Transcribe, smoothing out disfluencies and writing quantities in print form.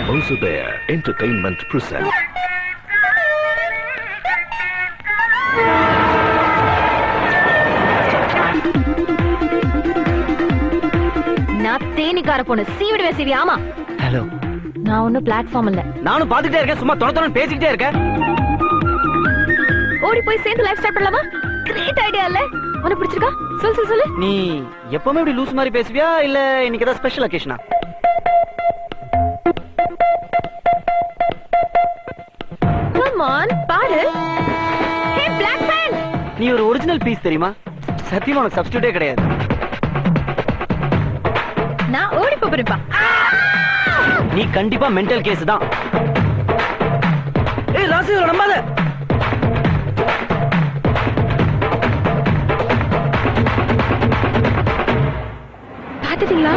Mosubear Entertainment present. நான் தேனிக்கார பொண்ணு சீவிடுவே CV. ஆமா, ஹலோ. நான் ஒன்னும் பிளாட்ஃபார்ம் இல்ல. நானும் பாத்துட்டே இருக்கேன், சும்மா தொண பேசிக்கிட்டே இருக்கேன். ஓடி போய் சேர்ந்து லைஃப் ஸ்டார்ட் பண்ணலாமா? கிரேட் ஐடியா இல்ல? உனக்கு பிடிச்சிருக்கா? சொல்லு. நீ எப்பவுமே இப்படி லூஸ் மாதிரி பேசுவியா இல்ல இன்னைக்கு ஏதாவது ஸ்பெஷல் அகேஷனா? கம் ஆன், பாரு. ஹே பிளாக் பேண்ட், நீ ஒரு ஒரிஜினல் பீஸ் தெரியுமா? சத்தியமா உனக்கு சப்ஸ்டிட்யூட்டே கிடையாது. நான் ஓடி போறேன்ப்பா. நீ கண்டிப்பா மென்டல் கேஸ் தான். ஏய் ராசி, நம்பாத. பாத்துட்டீங்களா?